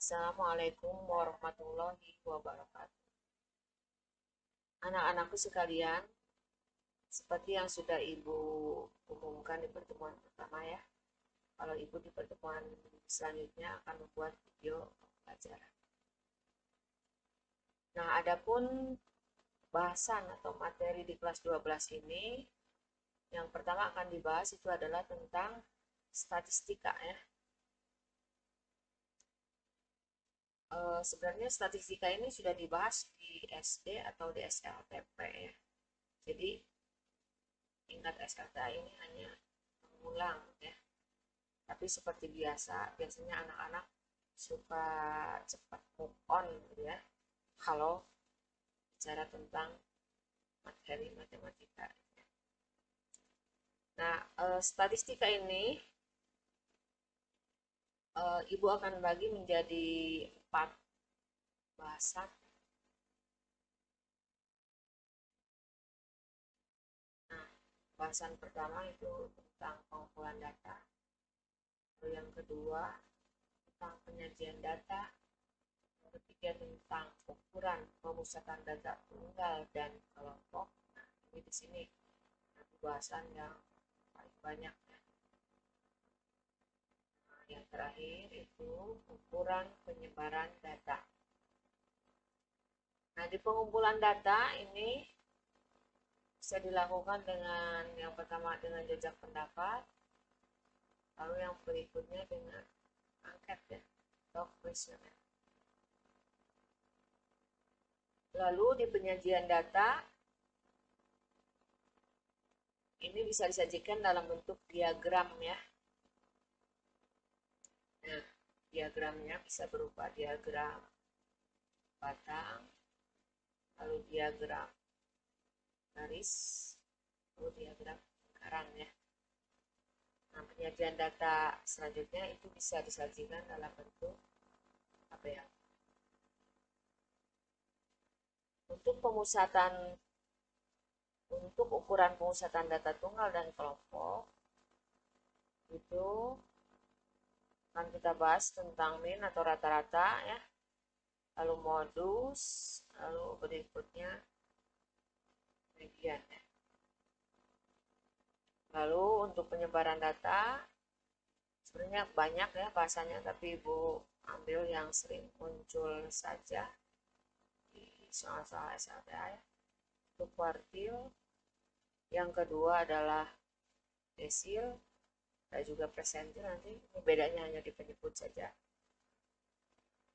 Assalamualaikum warahmatullahi wabarakatuh. Anak-anakku sekalian, seperti yang sudah Ibu umumkan di pertemuan pertama ya, kalau Ibu di pertemuan selanjutnya akan membuat video pembelajaran. Nah, adapun bahasan atau materi di kelas 12 ini, yang pertama akan dibahas itu adalah tentang statistika ya. Sebenarnya statistika ini sudah dibahas di SD atau di SLTP ya. Jadi tingkat SLTA ini hanya mengulang ya. Tapi seperti biasanya anak-anak suka cepat move on gitu ya. Kalau bicara tentang materi matematika. Nah, statistika ini Ibu akan bagi menjadi 4 bahasan. Nah, bahasan pertama itu tentang pengumpulan data. Lalu yang kedua tentang penyajian data. Yang ketiga tentang ukuran pemusatan data tunggal dan kelompok. Nah, ini di sini bahasan yang paling banyak. Nah, yang terakhir itu ukuran penyebaran data. Nah, di pengumpulan data ini bisa dilakukan dengan yang pertama dengan jejak pendapat, lalu yang berikutnya dengan angket ya, atau kuesioner. Lalu di penyajian data ini bisa disajikan dalam bentuk diagram ya. Nah, diagramnya bisa berupa diagram batang, lalu diagram garis, lalu diagram lingkaran ya. Nah, penyajian data selanjutnya itu bisa disajikan dalam bentuk tabel. Untuk ukuran pemusatan data tunggal dan kelompok itu akan kita bahas tentang min atau rata-rata ya, lalu modus, lalu berikutnya median ya. Lalu untuk penyebaran data sebenarnya banyak ya bahasanya, tapi Ibu ambil yang sering muncul saja di soal-soal SLTA ya. Untuk kuartil, yang kedua adalah desil, dan juga persentil, nanti ini bedanya hanya di penyebut saja.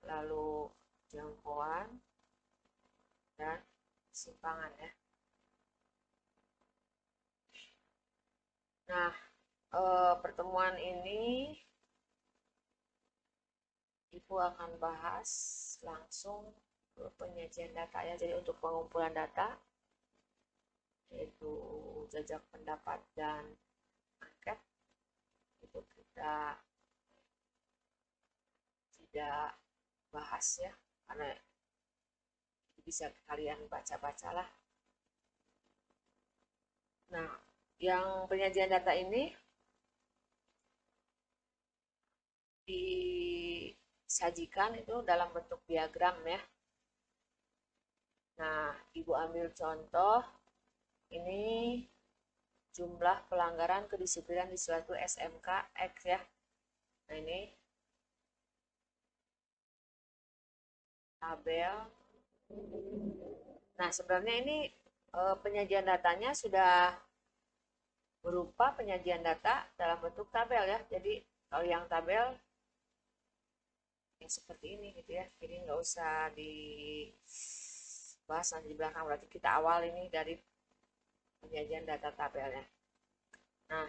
Lalu jangkauan dan simpangan ya. Nah, pertemuan ini Ibu akan bahas langsung ke penyajian data ya. Jadi untuk pengumpulan data yaitu jajak pendapat dan angket itu kita tidak bahas ya, karena bisa kalian baca-bacalah. Nah, yang penyajian data ini disajikan itu dalam bentuk diagram ya. Nah, Ibu ambil contoh ini jumlah pelanggaran kedisiplinan di suatu SMK X ya. Nah, ini tabel. Nah, sebenarnya ini penyajian datanya sudah berupa penyajian data dalam bentuk tabel ya. Jadi kalau yang tabel yang seperti ini gitu ya. Jadi nggak usah dibahas nanti di belakang. Berarti kita awal ini dari penyajian data tabelnya. Nah,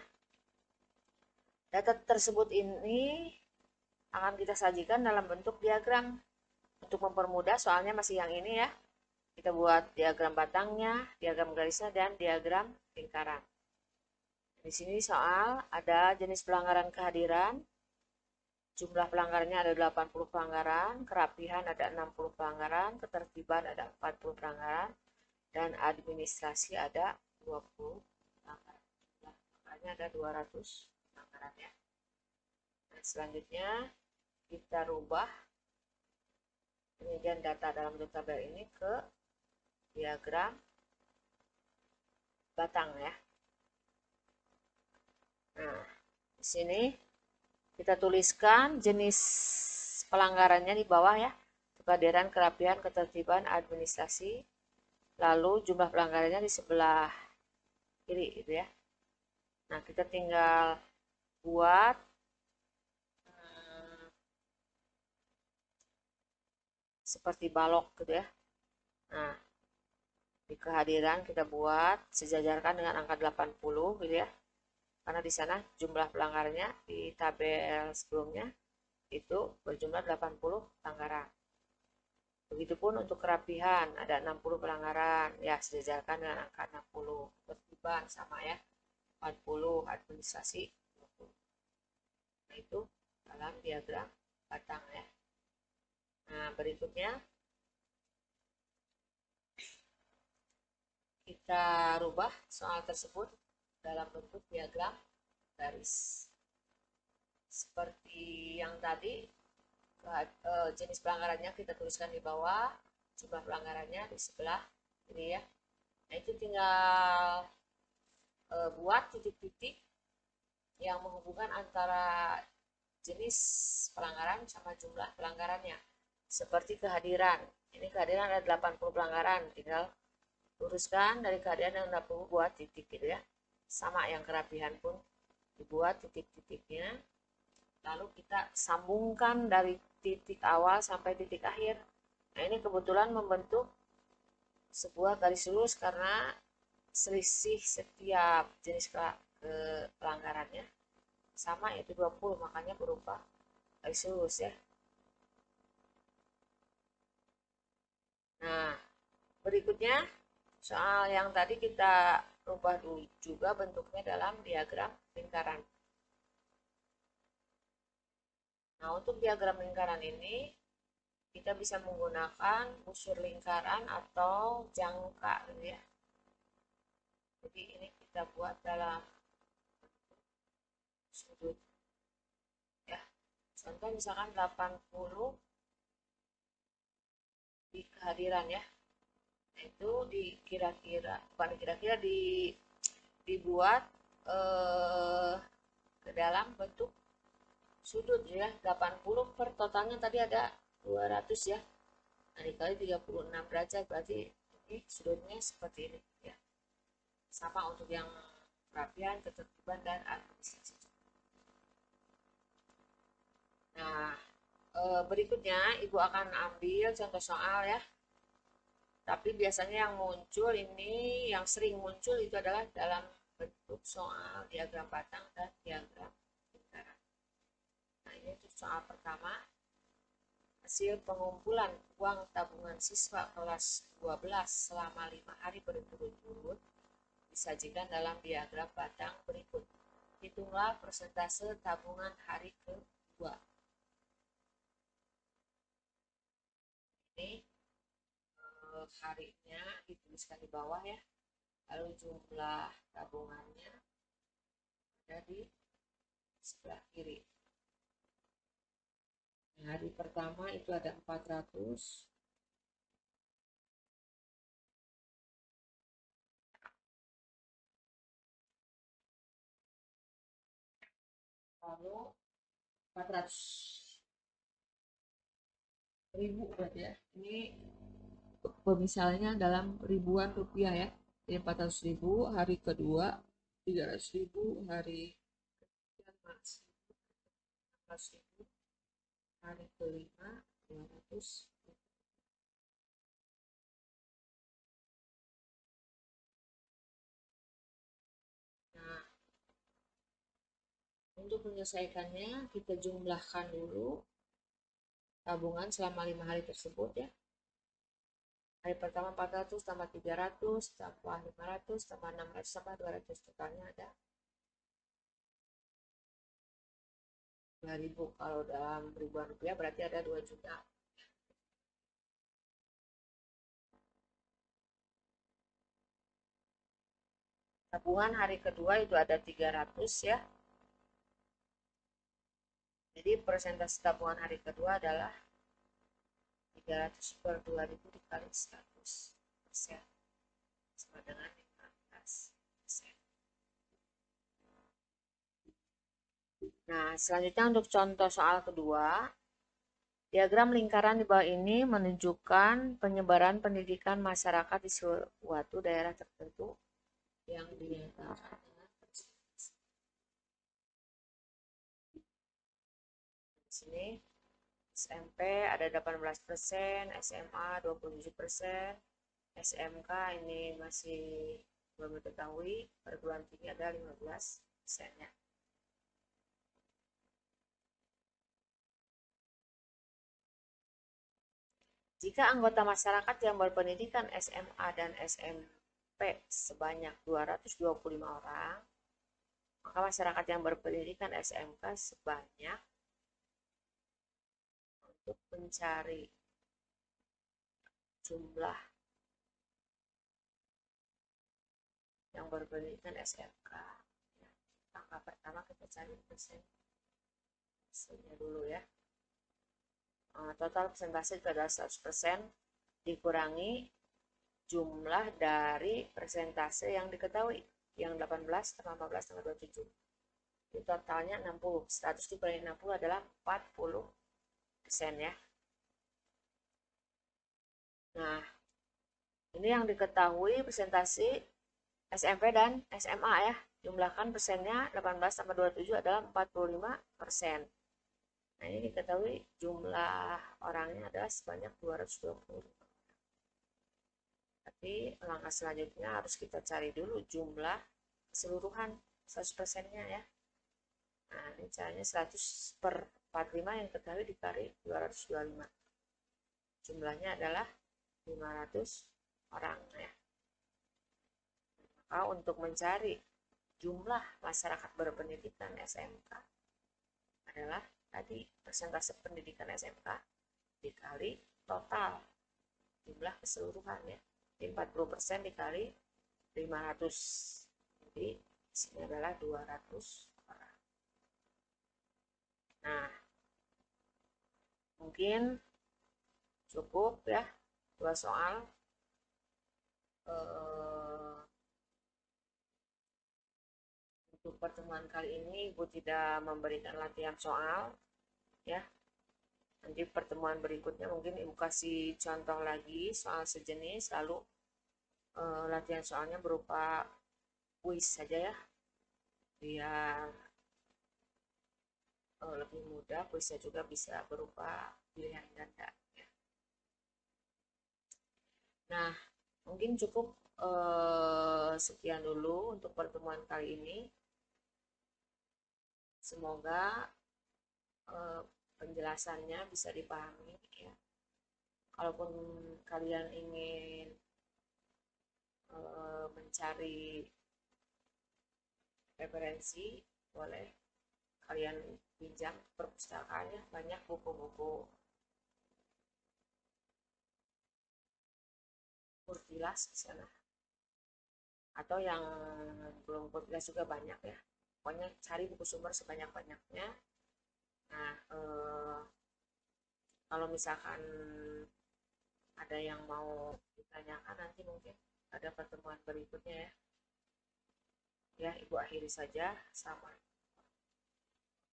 data tersebut ini akan kita sajikan dalam bentuk diagram. Untuk mempermudah soalnya masih yang ini ya. Kita buat diagram batangnya, diagram garisnya, dan diagram lingkaran. Di sini soal ada jenis pelanggaran kehadiran, jumlah pelanggarannya ada 80 pelanggaran, kerapihan ada 60 pelanggaran, ketertiban ada 40 pelanggaran, dan administrasi ada 20 pelanggaran. Makanya ada 200 pelanggaran ya. Nah, selanjutnya kita rubah penyajian data dalam bentuk tabel ini ke diagram batang ya. Nah, di sini kita tuliskan jenis pelanggarannya di bawah ya. Kehadiran, kerapian, ketertiban, administrasi. Lalu jumlah pelanggarannya di sebelah kiri gitu ya. Nah, kita tinggal buat seperti balok gitu ya. Nah, di kehadiran kita buat sejajarkan dengan angka 80 gitu ya. Karena di sana jumlah pelanggarannya di tabel sebelumnya itu berjumlah 80 pelanggaran. Begitupun untuk kerapihan ada 60 pelanggaran ya, sejajarkan dengan angka 60. Ketertiban sama ya, 40, administrasi 20. Nah, itu dalam diagram batang ya. Nah, berikutnya kita rubah soal tersebut dalam bentuk diagram garis. Seperti yang tadi, jenis pelanggarannya kita tuliskan di bawah, jumlah pelanggarannya di sebelah ini ya. Nah, itu tinggal buat titik-titik yang menghubungkan antara jenis pelanggaran sama jumlah pelanggarannya. Seperti kehadiran. Ini kehadiran ada 80 pelanggaran, tinggal luruskan dari kehadiran yang 60 buat titik gitu ya. Sama yang kerapihan pun dibuat titik-titiknya. Lalu kita sambungkan dari titik awal sampai titik akhir. Nah, ini kebetulan membentuk sebuah garis lurus karena selisih setiap jenis pelanggarannya sama, yaitu 20, makanya berupa garis lurus ya. Nah, berikutnya soal yang tadi kita rubah dulu juga bentuknya dalam diagram lingkaran. Nah, untuk diagram lingkaran ini kita bisa menggunakan busur lingkaran atau jangka gitu ya. Jadi ini kita buat dalam sudut ya. Contoh misalkan 80 di kehadiran ya. Nah, itu kira-kira bukan kira-kira dibuat ke dalam bentuk sudut ya. 80 per totalnya tadi ada 200 ya. Nah, dikali 36 derajat berarti ini sudutnya seperti ini ya. Sama untuk yang kerapian, ketertiban, dan administrasi. Nah, berikutnya Ibu akan ambil contoh soal ya. Tapi biasanya yang muncul ini, yang sering muncul itu adalah dalam bentuk soal diagram batang dan diagram lingkaran. Nah, ini untuk soal pertama. Hasil pengumpulan uang tabungan siswa kelas 12 selama 5 hari berturut-turut disajikan dalam diagram batang berikut. Hitunglah persentase tabungan hari kedua. Ini harinya dituliskan di bawah ya. Lalu jumlah tabungannya ada di sebelah kiri. Hari pertama itu ada 400. Lalu 400.000 berarti ya. Ini pemisalnya dalam ribuan rupiah ya. Jadi 400.000 hari kedua, 300.000 hari ketiga, 400.000 hari kelima, 200. Nah, untuk menyelesaikannya kita jumlahkan dulu tabungan selama 5 hari tersebut ya. Hari pertama 400 tambah 300 tambah 500 tambah 600 tambah 200, totalnya ada 2.000. Kalau dalam ribuan rupiah berarti ada 2 juta. Tabungan hari kedua itu ada 300 ya. Jadi persentase tabungan hari kedua adalah 300 per 2000 dikali 100% sama dengan 15%. Nah, selanjutnya untuk contoh soal kedua, diagram lingkaran di bawah ini menunjukkan penyebaran pendidikan masyarakat di suatu daerah tertentu yang dinyatakan dengan di sini SMP ada 18%, SMA 27%, SMK ini masih belum diketahui, perguruan tinggi ada 15%-nya. Jika anggota masyarakat yang berpendidikan SMA dan SMP sebanyak 225 orang, maka masyarakat yang berpendidikan SMK sebanyak, untuk mencari jumlah yang berpendidikan SMK, langkah pertama kita cari persentasenya dulu ya. Total persentase itu adalah 100% dikurangi jumlah dari persentase yang diketahui, yang 18 tambah 15 tambah 27. Itu totalnya 60. 100 dikurangi 60 adalah 40% ya. Nah, ini yang diketahui persentase SMP dan SMA ya. Jumlahkan persennya 18 tambah 27 adalah 45%. Nah, ini diketahui jumlah orangnya adalah sebanyak 220. Tapi langkah selanjutnya harus kita cari dulu jumlah keseluruhan 100%-nya ya. Nah, ini caranya 100 per 45 yang diketahui dikali 225. Jumlahnya adalah 500 orang ya. Maka untuk mencari jumlah masyarakat berpendidikan SMK adalah tadi persentase pendidikan SMK dikali total jumlah keseluruhan ya. 40% dikali 500. Jadi sini adalah 200 orang. Nah, mungkin cukup ya 2 soal. Untuk pertemuan kali ini Ibu tidak memberikan latihan soal ya. Nanti pertemuan berikutnya mungkin Ibu kasih contoh lagi soal sejenis, lalu latihan soalnya berupa kuis saja ya, biar lebih mudah. Kuisnya juga bisa berupa pilihan ganda ya. Nah, mungkin cukup sekian dulu untuk pertemuan kali ini. Semoga penjelasannya bisa dipahami ya. Kalaupun kalian ingin mencari referensi, boleh kalian pinjam perpustakaannya, banyak buku-buku kurtilas di sana. Atau yang belum kurtilas juga banyak ya. Pokoknya cari buku sumber sebanyak-banyaknya. Nah, kalau misalkan ada yang mau ditanyakan nanti mungkin ada pertemuan berikutnya ya. Ya, Ibu akhiri saja. Sama.